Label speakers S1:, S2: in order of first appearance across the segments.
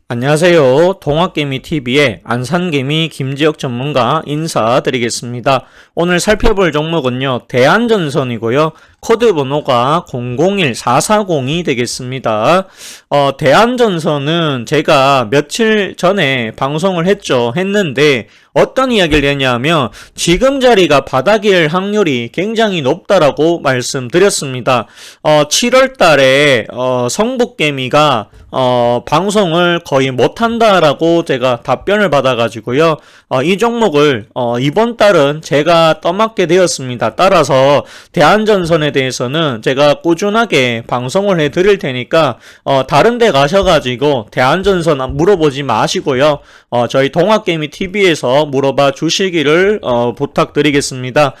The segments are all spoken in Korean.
S1: 안녕하세요. 동학개미TV의 안산개미 김지혁 전문가 인사드리겠습니다. 오늘 살펴볼 종목은요, 대한전선이고요. 코드 번호가 001440이 되겠습니다. 대한전선은 제가 며칠 전에 방송을 했는데 어떤 이야기를 했냐면 지금 자리가 바닥일 확률이 굉장히 높다라고 말씀드렸습니다. 7월 달에 성북개미가 방송을 거의 못한다라고 제가 답변을 받아가지고요. 이 종목을 이번 달은 제가 떠맡게 되었습니다. 따라서 대한전선에 대해서는 제가 꾸준하게 방송을 해드릴 테니까 다른 데 가셔가지고 대한전선 물어보지 마시고요. 저희 동학개미TV에서 물어봐 주시기를 부탁드리겠습니다.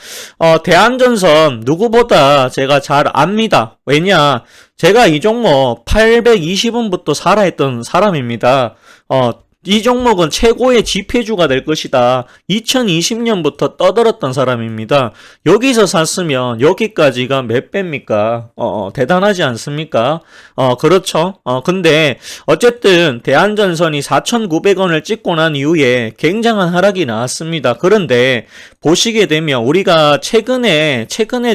S1: 대한전선 누구보다 제가 잘 압니다. 왜냐? 제가 이 종목 820원부터 살아있던 사람입니다. 이 종목은 최고의 지폐주가 될 것이다. 2020년부터 떠들었던 사람입니다. 여기서 샀으면 여기까지가 몇 배입니까? 대단하지 않습니까? 그렇죠. 근데 어쨌든 대한전선이 4,900원을 찍고 난 이후에 굉장한 하락이 나왔습니다. 그런데 보시게 되면 우리가 최근에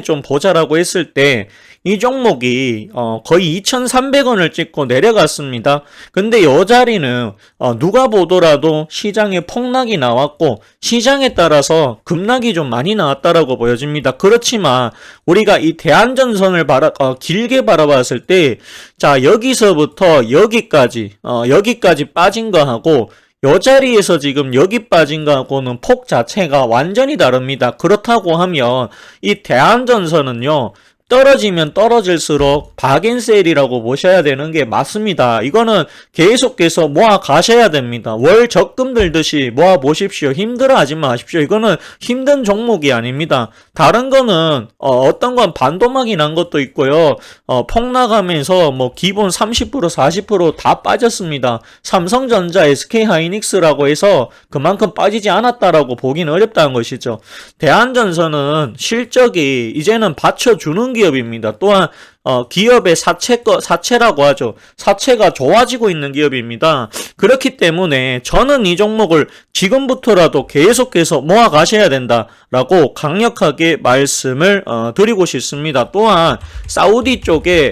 S1: 좀 보자라고 했을 때 이 종목이 거의 2,300원을 찍고 내려갔습니다. 근데 이 자리는 누가 보더라도 시장에 폭락이 나왔고 시장에 따라서 급락이 좀 많이 나왔다라고 보여집니다. 그렇지만 우리가 이 대한전선을 길게 바라봤을 때 자, 여기서부터 여기까지 빠진 거하고 요 자리에서 지금 여기 빠진 거하고는 폭 자체가 완전히 다릅니다. 그렇다고 하면 이 대한전선은요, 떨어지면 떨어질수록 박앤셀이라고 보셔야 되는 게 맞습니다. 이거는 계속해서 모아 가셔야 됩니다. 월 적금 들듯이 모아 보십시오. 힘들어하지 마십시오. 이거는 힘든 종목이 아닙니다. 다른 거는 어떤 건 반도막이 난 것도 있고요. 폭락하면서 뭐 기본 30% 40% 빠졌습니다. 삼성전자, SK하이닉스라고 해서 그만큼 빠지지 않았다라고 보기는 어렵다는 것이죠. 대한전선은 실적이 이제는 받쳐주는 기업입니다. 또한 기업의 사채라고 하죠. 사채가 좋아지고 있는 기업입니다. 그렇기 때문에 저는 이 종목을 지금부터라도 계속해서 모아 가셔야 된다라고 강력하게 말씀을 드리고 싶습니다. 또한 사우디 쪽에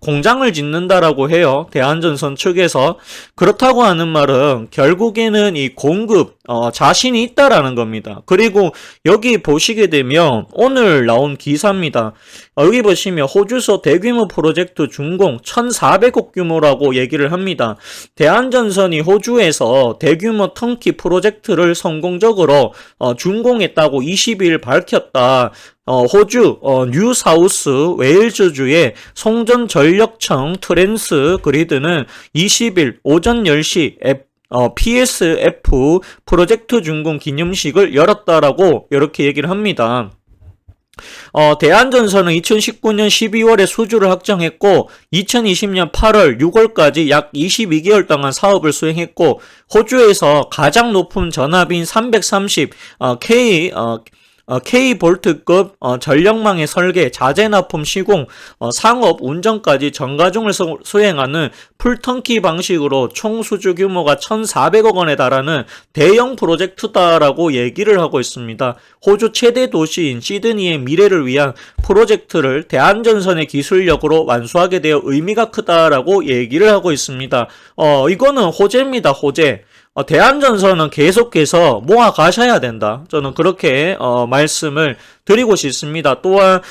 S1: 공장을 짓는다라고 해요. 대한전선 측에서. 그렇다고 하는 말은 결국에는 이 공급 자신이 있다라는 겁니다. 그리고 여기 보시게 되면 오늘 나온 기사입니다. 여기 보시면 호주서 대규모 프로젝트 준공 1,400억 규모라고 얘기를 합니다. 대한전선이 호주에서 대규모 턴키 프로젝트를 성공적으로 준공했다고 20일 밝혔다. 호주 뉴사우스 웨일즈주의 송전전력청 트랜스 그리드는 20일 오전 10시 PSF 프로젝트 준공 기념식을 열었다라고 이렇게 얘기를 합니다. 대한전선은 2019년 12월에 수주를 확정했고 2020년 8월, 6월까지 약 22개월 동안 사업을 수행했고 호주에서 가장 높은 전압인 330 K볼트급 전력망의 설계, 자재 납품 시공, 상업, 운전까지 전가중을 수행하는 풀턴키 방식으로 총 수주 규모가 1,400억 원에 달하는 대형 프로젝트다라고 얘기를 하고 있습니다. 호주 최대 도시인 시드니의 미래를 위한 프로젝트를 대한전선의 기술력으로 완수하게 되어 의미가 크다라고 얘기를 하고 있습니다. 이거는 호재입니다. 호재. 대한전선은 계속해서 모아 가셔야 된다. 저는 그렇게 말씀을 드리고 싶습니다. 또한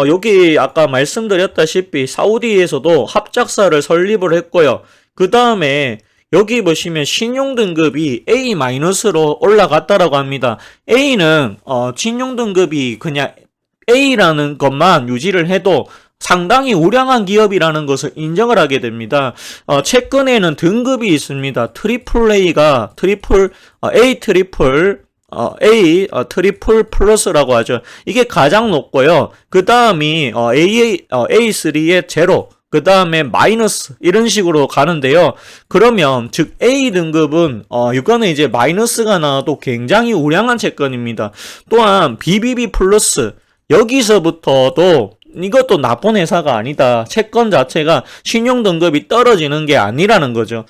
S1: 여기 아까 말씀드렸다시피 사우디에서도 합작사를 설립을 했고요. 그 다음에 여기 보시면 신용등급이 A-로 올라갔다라고 합니다. A는 신용등급이 그냥 A라는 것만 유지를 해도 상당히 우량한 기업이라는 것을 인정을 하게 됩니다. 최근에는 등급이 있습니다. AAA 트리플 플러스라고 하죠. 이게 가장 높고요. 그 다음이 A3의 제로, 그 다음에 마이너스 이런 식으로 가는데요. 그러면 즉 A 등급은 이거는 이제 마이너스가 나와도 굉장히 우량한 채권입니다. 또한 BBB 플러스 여기서부터도 이것도 나쁜 회사가 아니다. 채권 자체가 신용 등급이 떨어지는 게 아니라는 거죠.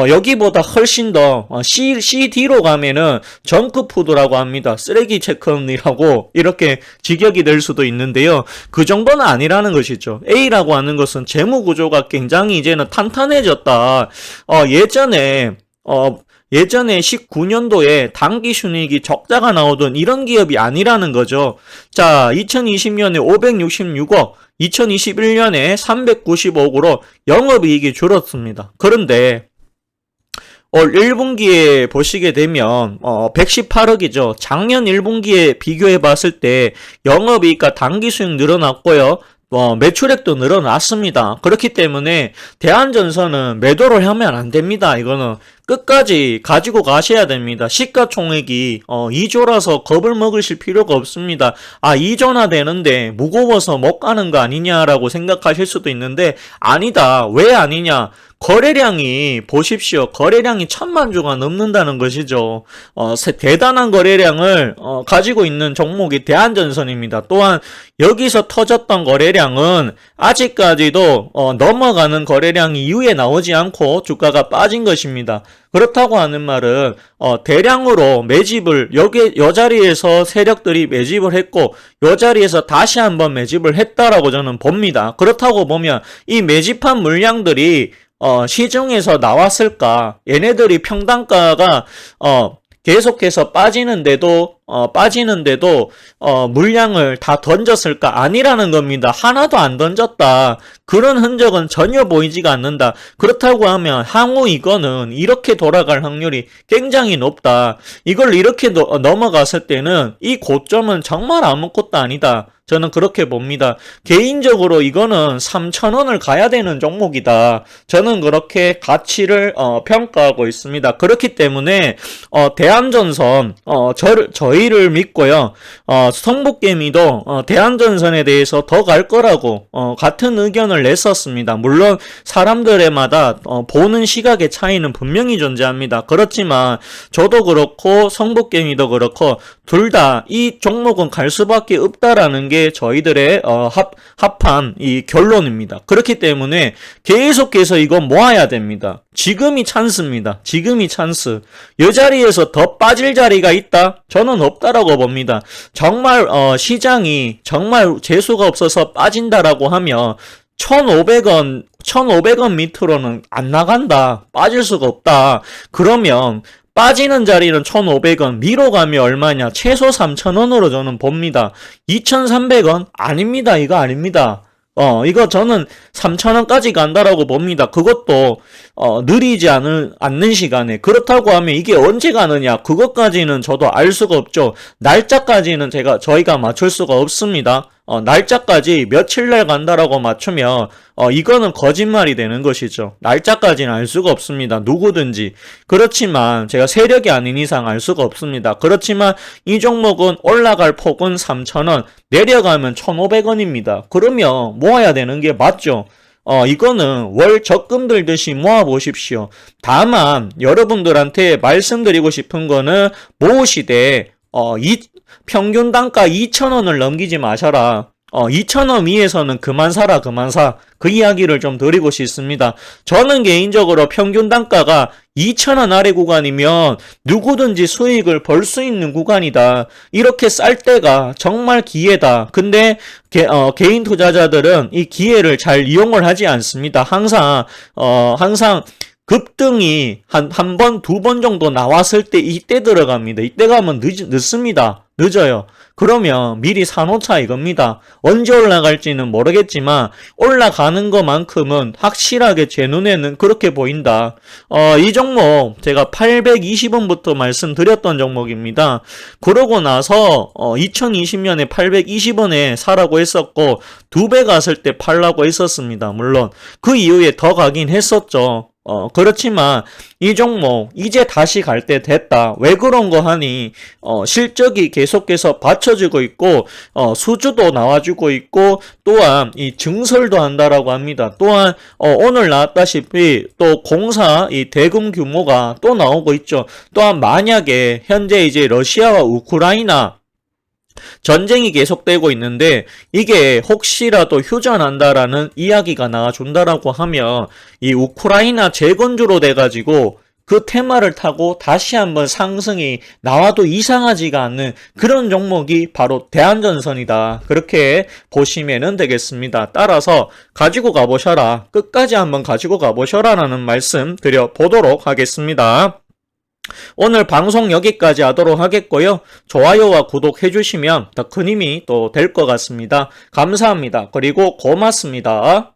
S1: 여기보다 훨씬 더 CD로 가면은 정크푸드라고 합니다. 쓰레기 채권이라고 이렇게 직역이 될 수도 있는데요. 그 정도는 아니라는 것이죠. A라고 하는 것은 재무 구조가 굉장히 이제는 탄탄해졌다. 예전에 19년도에 당기순이익이 적자가 나오던 이런 기업이 아니라는 거죠. 자, 2020년에 566억, 2021년에 395억으로 영업이익이 줄었습니다. 그런데 1분기에 보시게 되면 118억이죠. 작년 1분기에 비교해 봤을 때 영업이익과 당기수익 늘어났고요. 매출액도 늘어났습니다. 그렇기 때문에 대한전선은 매도를 하면 안 됩니다. 이거는 끝까지 가지고 가셔야 됩니다. 시가총액이 2조라서 겁을 먹으실 필요가 없습니다. 2조나 되는데 무거워서 못 가는 거 아니냐라고 생각하실 수도 있는데 아니다. 왜 아니냐? 거래량이 보십시오. 거래량이 1000만 주가 넘는다는 것이죠. 대단한 거래량을 가지고 있는 종목이 대한전선입니다. 또한 여기서 터졌던 거래량은 아직까지도 넘어가는 거래량이 이후에 나오지 않고 주가가 빠진 것입니다. 그렇다고 하는 말은 대량으로 매집을 요 자리에서 세력들이 매집을 했고 요 자리에서 다시 한번 매집을 했다라고 저는 봅니다. 그렇다고 보면 이 매집한 물량들이 시중에서 나왔을까? 얘네들이 평단가가 계속해서 빠지는데도 물량을 다 던졌을까? 아니라는 겁니다. 하나도 안 던졌다. 그런 흔적은 전혀 보이지가 않는다. 그렇다고 하면 향후 이거는 이렇게 돌아갈 확률이 굉장히 높다. 이걸 이렇게 넘어갔을 때는 이 고점은 정말 아무것도 아니다. 저는 그렇게 봅니다. 개인적으로 이거는 3,000원을 가야 되는 종목이다. 저는 그렇게 가치를 평가하고 있습니다. 그렇기 때문에 대한전선 저희를 믿고요. 성북개미도 대한전선에 대해서 더 갈 거라고 같은 의견을 냈었습니다. 물론 사람들마다 보는 시각의 차이는 분명히 존재합니다. 그렇지만 저도 그렇고 성북개미도 그렇고 둘 다 이 종목은 갈 수밖에 없다라는 게 저희들의 합한 이 결론입니다. 그렇기 때문에 계속해서 이건 모아야 됩니다. 지금이 찬스입니다. 지금이 찬스. 이 자리에서 더 빠질 자리가 있다? 저는 없다라고 봅니다. 정말 시장이 정말 재수가 없어서 빠진다라고 하면 1,500원 밑으로는 안 나간다. 빠질 수가 없다. 그러면 빠지는 자리는 1,500원, 미로 가면 얼마냐? 최소 3,000원으로 저는 봅니다. 2,300원? 아닙니다. 이거 아닙니다. 이거 저는 3,000원까지 간다라고 봅니다. 그것도, 느리지 않는 시간에. 그렇다고 하면 이게 언제 가느냐? 그것까지는 저도 알 수가 없죠. 날짜까지는 저희가 맞출 수가 없습니다. 날짜까지 며칠날 간다라고 맞추면 이거는 거짓말이 되는 것이죠. 날짜까지는 알 수가 없습니다. 누구든지. 그렇지만 제가 세력이 아닌 이상 알 수가 없습니다. 그렇지만 이 종목은 올라갈 폭은 3,000원, 내려가면 1,500원입니다. 그러면 모아야 되는 게 맞죠. 이거는 월 적금 들듯이 모아보십시오. 다만 여러분들한테 말씀드리고 싶은 거는 모으시되 평균 단가 2,000원을 넘기지 마셔라. 2,000원 위에서는 그만 사라, 그만 사. 그 이야기를 좀 드리고 싶습니다. 저는 개인적으로 평균 단가가 2,000원 아래 구간이면 누구든지 수익을 벌 수 있는 구간이다. 이렇게 쌀 때가 정말 기회다. 근데 개인 투자자들은 이 기회를 잘 이용을 하지 않습니다. 항상 급등이 한 번, 두 번 정도 나왔을 때 이때 들어갑니다. 이때 가면 늦습니다. 늦어요. 그러면 미리 사놓자 이겁니다. 언제 올라갈지는 모르겠지만 올라가는 것만큼은 확실하게 제 눈에는 그렇게 보인다. 이 종목 제가 820원부터 말씀드렸던 종목입니다. 그러고 나서 2020년에 820원에 사라고 했었고 2배 갔을 때 팔라고 했었습니다. 물론 그 이후에 더 가긴 했었죠. 그렇지만 이 종목 이제 다시 갈 때 됐다. 왜 그런 거 하니 실적이 계속해서 받쳐주고 있고 수주도 나와주고 있고 또한 이 증설도 한다라고 합니다. 또한 오늘 나왔다시피 또 공사 이 대금 규모가 또 나오고 있죠. 또한 만약에 현재 이제 러시아와 우크라이나 전쟁이 계속되고 있는데 이게 혹시라도 휴전한다라는 이야기가 나와준다라고 하면 이 우크라이나 재건주로 돼가지고 그 테마를 타고 다시 한번 상승이 나와도 이상하지가 않는 그런 종목이 바로 대한전선이다. 그렇게 보시면 되겠습니다. 따라서 가지고 가보셔라. 끝까지 한번 가지고 가보셔라 라는 말씀 드려보도록 하겠습니다. 오늘 방송 여기까지 하도록 하겠고요. 좋아요와 구독 해주시면 더 큰 힘이 또 될 것 같습니다. 감사합니다. 그리고 고맙습니다.